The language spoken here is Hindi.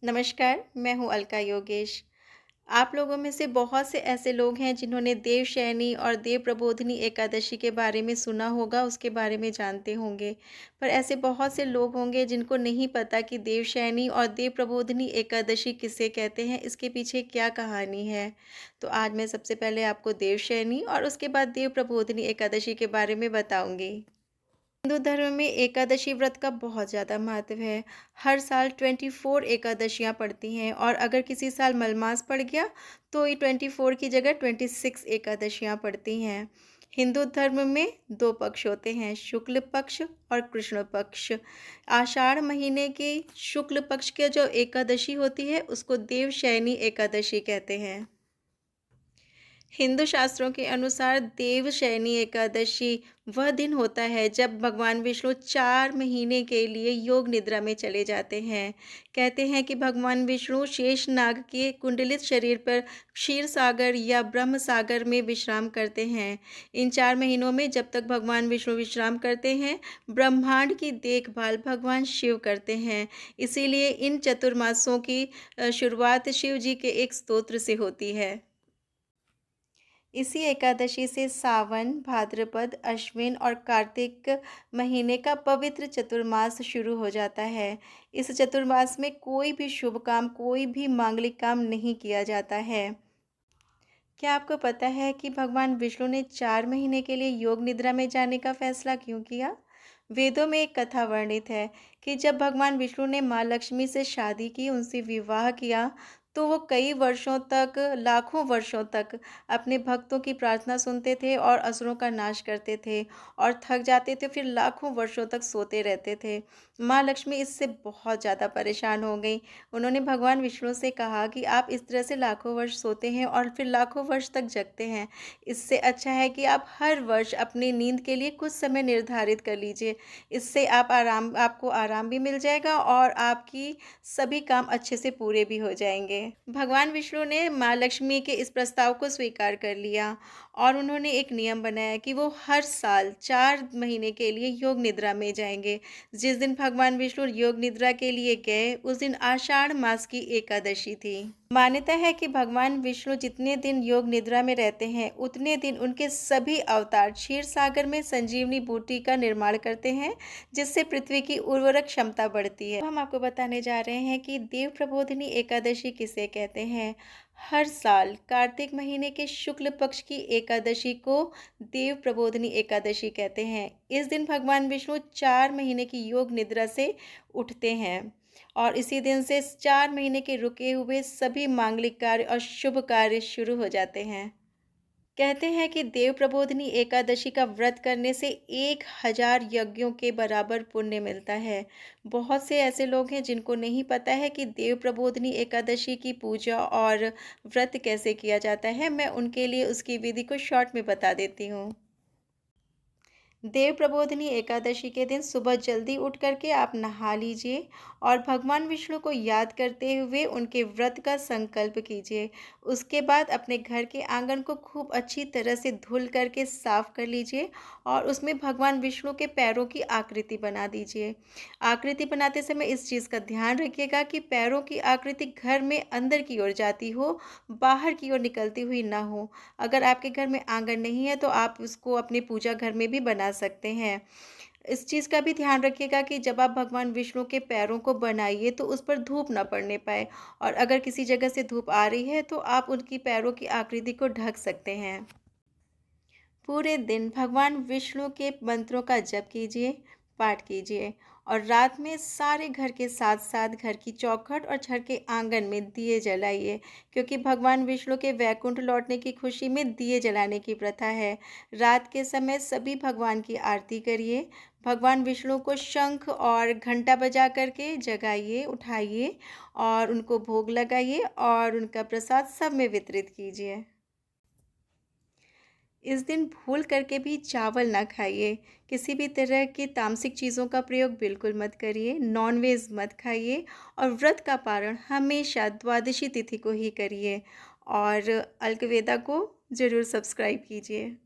नमस्कार, मैं हूँ अलका योगेश। आप लोगों में से बहुत से ऐसे लोग हैं जिन्होंने देवशयनी और देव प्रबोधिनी एकादशी के बारे में सुना होगा, उसके बारे में जानते होंगे। पर ऐसे बहुत से लोग होंगे जिनको नहीं पता कि देवशयनी और देव प्रबोधिनी एकादशी किसे कहते हैं, इसके पीछे क्या कहानी है। तो आज मैं सबसे पहले आपको देवशयनी और उसके बाद देव प्रबोधिनी एकादशी के बारे में बताऊँगी। हिंदू धर्म में एकादशी व्रत का बहुत ज़्यादा महत्व है। हर साल 24 एकादशियाँ पड़ती हैं और अगर किसी साल मलमास पड़ गया तो ये 24 की जगह 26 एकादशियाँ पड़ती हैं। हिंदू धर्म में 2 पक्ष होते हैं, शुक्ल पक्ष और कृष्ण पक्ष। आषाढ़ महीने की शुक्ल पक्ष की जो एकादशी होती है उसको देवशयनी एकादशी कहते हैं। हिंदू शास्त्रों के अनुसार देवशयनी एकादशी वह दिन होता है जब भगवान विष्णु 4 महीने के लिए योग निद्रा में चले जाते हैं। कहते हैं कि भगवान विष्णु शेषनाग के कुंडलित शरीर पर क्षीर सागर या ब्रह्म सागर में विश्राम करते हैं। इन 4 महीनों में जब तक भगवान विष्णु विश्राम करते हैं, ब्रह्मांड की देखभाल भगवान शिव करते हैं। इसीलिए इन चतुर्मासों की शुरुआत शिव जी के एक स्तोत्र से होती है। इसी एकादशी से सावन, भाद्रपद, अश्विन और कार्तिक महीने का पवित्र चतुर्मास शुरू हो जाता है। इस चतुर्मास में कोई भी शुभ काम, कोई भी मांगलिक काम नहीं किया जाता है। क्या आपको पता है कि भगवान विष्णु ने 4 महीने के लिए योग निद्रा में जाने का फैसला क्यों किया? वेदों में एक कथा वर्णित है कि जब भगवान विष्णु ने माँ लक्ष्मी से शादी की, उनसे विवाह किया, तो वो कई वर्षों तक, लाखों वर्षों तक अपने भक्तों की प्रार्थना सुनते थे और असुरों का नाश करते थे और थक जाते थे, फिर लाखों वर्षों तक सोते रहते थे। माँ लक्ष्मी इससे बहुत ज़्यादा परेशान हो गई। उन्होंने भगवान विष्णु से कहा कि आप इस तरह से लाखों वर्ष सोते हैं और फिर लाखों वर्ष तक जगते हैं। इससे अच्छा है कि आप हर वर्ष अपनी नींद के लिए कुछ समय निर्धारित कर लीजिए। इससे आपको आराम भी मिल जाएगा और आपकी सभी काम अच्छे से पूरे भी हो जाएँगे। भगवान विष्णु ने माँ लक्ष्मी के इस प्रस्ताव को स्वीकार कर लिया और उन्होंने एक नियम बनाया कि वो हर साल 4 महीने के लिए योग निद्रा में जाएँगे। जिस दिन भगवान विष्णु योग निद्रा के लिए गए, उस दिन आषाढ़ मास की एकादशी थी। मान्यता है कि भगवान विष्णु जितने दिन योग निद्रा में रहते हैं, उतने दिन उनके सभी अवतार क्षीर सागर में संजीवनी बूटी का निर्माण करते हैं, जिससे पृथ्वी की उर्वरक क्षमता बढ़ती है। हम आपको बताने जा रहे हैं कि देव प्रबोधिनी एकादशी किसे कहते हैं। हर साल कार्तिक महीने के शुक्ल पक्ष की एकादशी को देव प्रबोधिनी एकादशी कहते हैं। इस दिन भगवान विष्णु 4 महीने की योग निद्रा से उठते हैं और इसी दिन से 4 महीने के रुके हुए सभी मांगलिक कार्य और शुभ कार्य शुरू हो जाते हैं। कहते हैं कि देव प्रबोधिनी एकादशी का व्रत करने से 1000 यज्ञों के बराबर पुण्य मिलता है। बहुत से ऐसे लोग हैं जिनको नहीं पता है कि देव प्रबोधिनी एकादशी की पूजा और व्रत कैसे किया जाता है। मैं उनके लिए उसकी विधि को शॉर्ट में बता देती हूँ। देव प्रबोधिनी एकादशी के दिन सुबह जल्दी उठ करके आप नहा लीजिए और भगवान विष्णु को याद करते हुए उनके व्रत का संकल्प कीजिए। उसके बाद अपने घर के आंगन को खूब अच्छी तरह से धुल करके साफ कर लीजिए और उसमें भगवान विष्णु के पैरों की आकृति बना दीजिए। आकृति बनाते समय इस चीज़ का ध्यान रखिएगा कि पैरों की आकृति घर में अंदर की ओर जाती हो, बाहर की ओर निकलती हुई ना हो। अगर आपके घर में आंगन नहीं है तो आप उसको अपने पूजा घर में भी बना सकते हैं। इस चीज़ का भी ध्यान रखिएगा कि जब आप भगवान विष्णु के पैरों को बनाइए तो उस पर धूप ना पड़ने पाए और अगर किसी जगह से धूप आ रही है तो आप उनकी पैरों की आकृति को ढक सकते हैं। पूरे दिन भगवान विष्णु के मंत्रों का जप कीजिए, पाठ कीजिए और रात में सारे घर के साथ साथ घर की चौखट और घर के आंगन में दिए जलाइए, क्योंकि भगवान विष्णु के वैकुंठ लौटने की खुशी में दिए जलाने की प्रथा है। रात के समय सभी भगवान की आरती करिए। भगवान विष्णु को शंख और घंटा बजा करके जगाइए, उठाइए और उनको भोग लगाइए और उनका प्रसाद सब में वितरित कीजिए। इस दिन भूल करके भी चावल ना खाइए। किसी भी तरह की तामसिक चीज़ों का प्रयोग बिल्कुल मत करिए, नॉन-वेज मत खाइए और व्रत का पारण हमेशा द्वादशी तिथि को ही करिए और अल्कवेदा को ज़रूर सब्सक्राइब कीजिए।